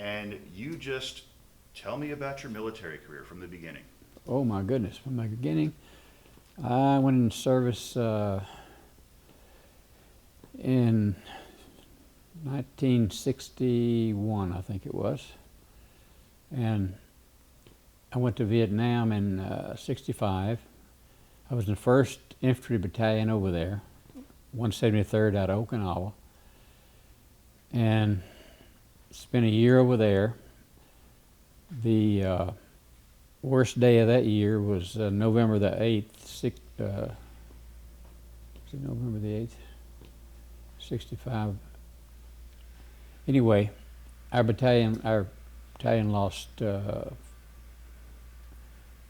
and you just tell me about your military career from the beginning. Oh my goodness, from the beginning, I went in service in 1961, I think it was, and I went to Vietnam in '65. I was in the 1st Infantry Battalion over there, 173rd out of Okinawa, and spent a year over there. The worst day of that year was November the 8th, was it November the 8th? 65. Anyway, our battalion lost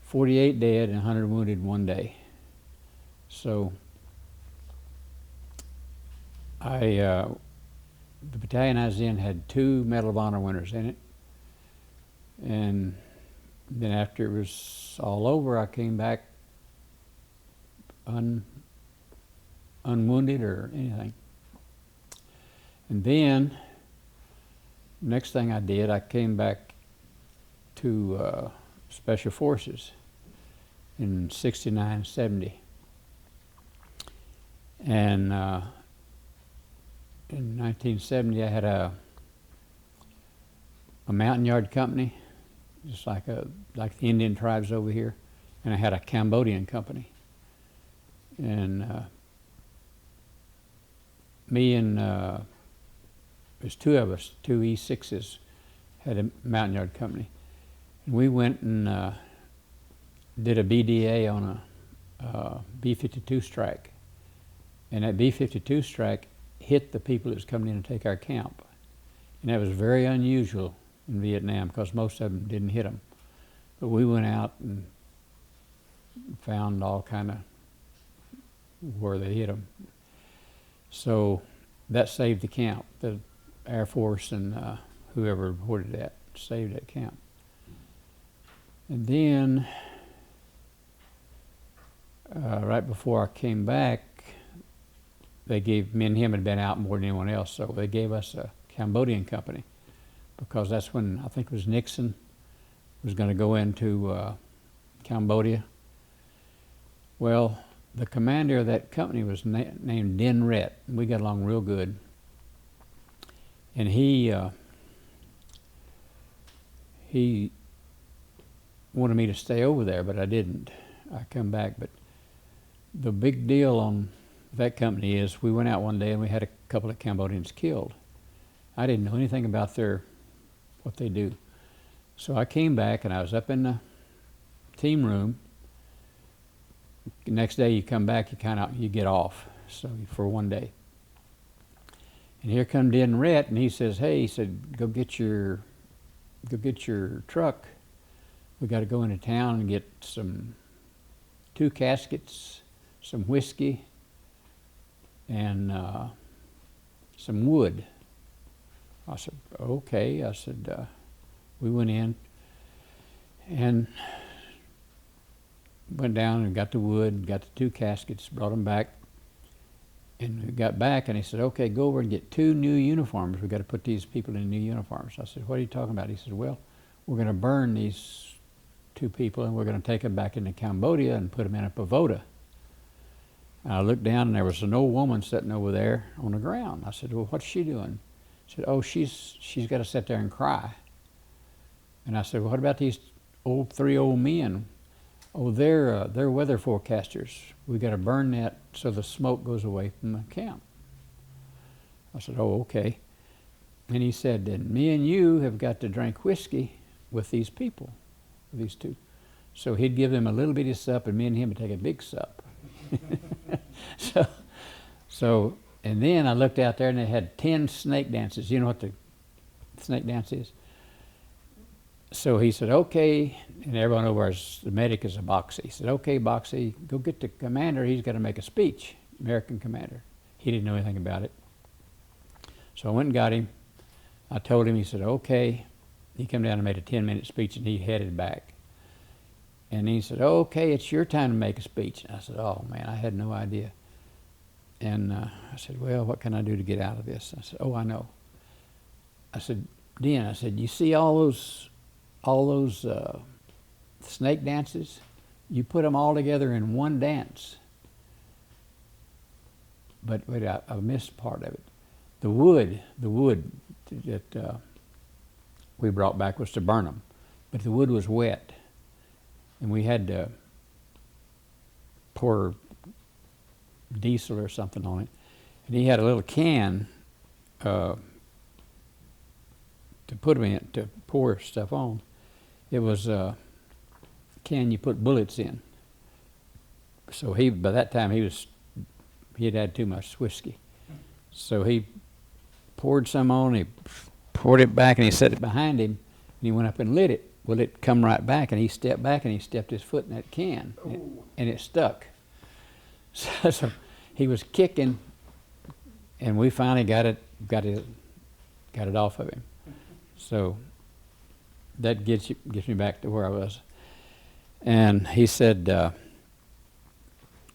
48 dead and 100 wounded one day. So the battalion I was in had 2 Medal of Honor winners in it, and then after it was all over, I came back unwounded or anything. And then, next thing I did, I came back to Special Forces in '69, '70. And in 1970, I had a mountain yard company, just like the Indian tribes over here, and I had a Cambodian company. And me and there's 2 of us, 2 E6s, had a mountain yard company, and we went and did a BDA on a B-52 strike, and that B-52 strike hit the people that was coming in to take our camp, and that was very unusual in Vietnam because most of them didn't hit them. But we went out and found all kind of where they hit them. So that saved the camp. The Air Force and whoever reported that saved that camp. And then right before I came back, they gave me and him had been out more than anyone else, so they gave us a Cambodian company, because that's when I think it was Nixon was going to go into Cambodia. Well, the commander of that company was named Den Rett, and we got along real good. And he wanted me to stay over there, but I didn't. I come back. But the big deal on that company is we went out one day and we had a couple of Cambodians killed. I didn't know anything about what they do. So I came back and I was up in the team room. The next day you come back, you get off, so for one day. And here come Den Rett, and he says, "Hey," he said, go get your truck. We got to go into town and get 2 caskets, some whiskey, and some wood." I said, "Okay." I said, we went in and went down and got the wood, got the 2 caskets, brought them back. And we got back and he said, "Okay, go over and get 2 new uniforms. We got to put these people in new uniforms." I said, "What are you talking about?" He said, "Well, we're going to burn these 2 people and we're going to take them back into Cambodia and put them in a pagoda." And I looked down and there was an old woman sitting over there on the ground. I said, "Well, what's she doing?" She said, "Oh, she's got to sit there and cry." And I said, "Well, what about these 3 old men?" "Oh, they're weather forecasters. We got to burn that so the smoke goes away from the camp." I said, "Oh, okay." And he said, "Then me and you have got to drink whiskey with these people, these 2. So he'd give them a little bitty sup, and me and him would take a big sup. So, and then I looked out there, and they had 10 snake dances. You know what the snake dance is? So he said, "Okay," and everyone over the medic is a Boxy. He said, "Okay, Boxy, go get the commander. He's got to make a speech," American commander. He didn't know anything about it. So I went and got him. I told him, he said, "Okay." He came down and made a 10-minute speech, and he headed back. And he said, "Okay, it's your time to make a speech." And I said, "Oh, man, I had no idea." And I said, "Well, what can I do to get out of this?" I said, "Oh, I know." I said, Den, I said, you see all those snake dances? You put them all together in one dance. But wait, I missed part of it. The wood that we brought back was to burn them, but the wood was wet, and we had to pour diesel or something on it. And he had a little can to put them in, to pour stuff on. It was a can you put bullets in. So by that time he had had too much whiskey. So he poured some on, he poured it back, and he set it behind him, and he went up and lit it. Well, it come right back, and he stepped back, and he stepped his foot in that can, and it stuck. So he was kicking, and we finally got it off of him. So that gets me back to where I was. And he said,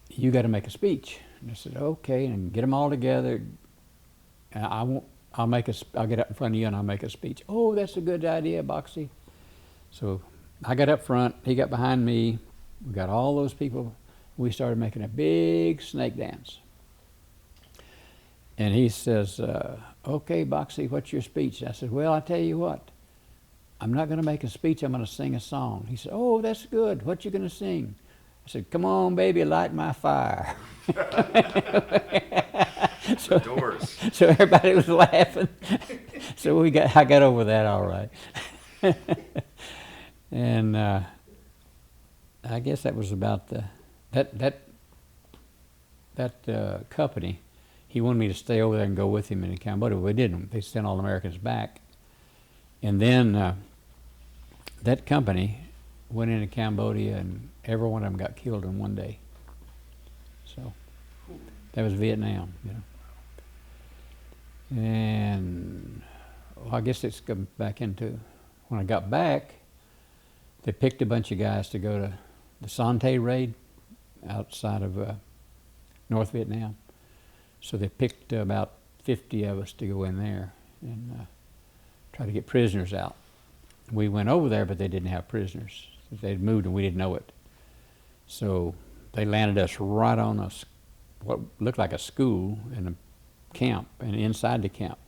you got to make a speech. And I said, okay, and get them all together. And I'll get up in front of you and I'll make a speech. Oh, that's a good idea, Boxy. So I got up front, he got behind me, we got all those people, we started making a big snake dance. And he says, okay, Boxy, what's your speech? I said, well, I tell you what, I'm not going to make a speech, I'm going to sing a song. He said, oh, that's good, what you going to sing? I said, come on, baby, light my fire. The Doors. So everybody was laughing. So I got over that all right. And I guess that was about that company. He wanted me to stay over there and go with him in Cambodia. We didn't. They sent all the Americans back. And then that company went into Cambodia, and every one of them got killed in one day. So that was Vietnam, you know. And well, I guess it's come back into, when I got back, they picked a bunch of guys to go to the Son Tay raid outside of North Vietnam. So they picked about 50 of us to go in there and try to get prisoners out. We went over there, but they didn't have prisoners. They'd moved and we didn't know it. So they landed us right on what looked like a school in a camp, and inside the camp.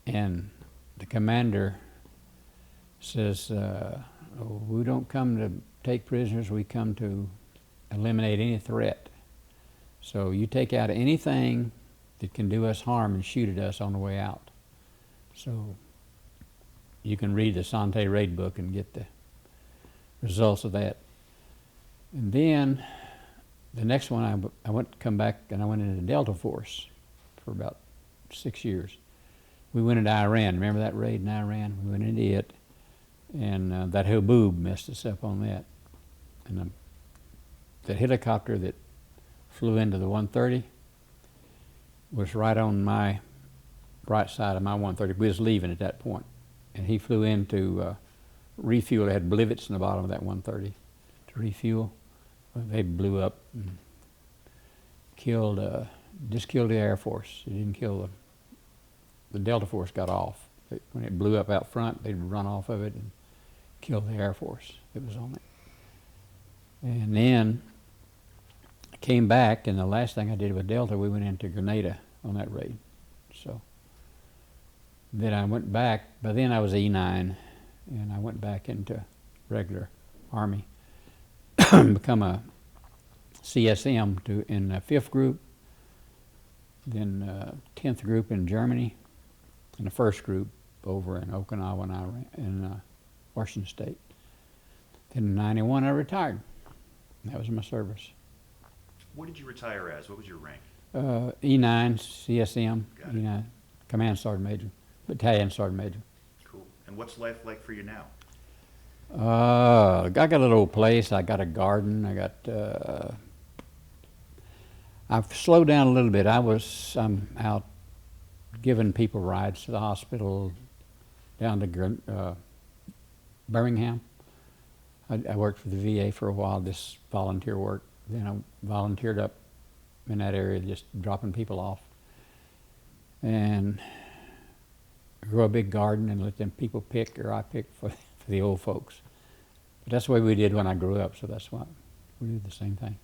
And the commander says, we don't come to take prisoners, we come to eliminate any threat. So you take out anything that can do us harm and shoot at us on the way out. So you can read the Son Tay raid book and get the results of that. And then the next one, I come back and I went into the Delta Force for about 6 years. We went into Iran. Remember that raid in Iran? We went into it, and that Haboob messed us up on that. And the helicopter that flew into the 130 was right on my right side of my 130. We was leaving at that point, and he flew in to refuel. They had blivets in the bottom of that 130 to refuel. Well, they blew up and just killed the Air Force. It didn't kill the Delta Force got off. When it blew up out front, they'd run off of it and kill the Air Force that was on it. And then I came back, and the last thing I did with Delta, we went into Grenada on that raid. So then I went back. By then I was E9, and I went back into regular Army, become a CSM in the 5th group, then 10th group in Germany, and the 1st group over in Okinawa and Iran, in Washington State. Then in '91 I retired. That was my service. What did you retire as? What was your rank? E9 CSM, Got it. E9 Command Sergeant Major, Battalion Sergeant Major. Cool. And what's life like for you now? I got a little old place. I got a garden. I got. I've slowed down a little bit. I'm out giving people rides to the hospital, down to Birmingham. I worked for the VA for a while, just volunteer work. Then I volunteered up in that area, just dropping people off. And grow a big garden and let them people pick, or I pick for the old folks. But that's the way we did when I grew up, so that's why we do the same thing.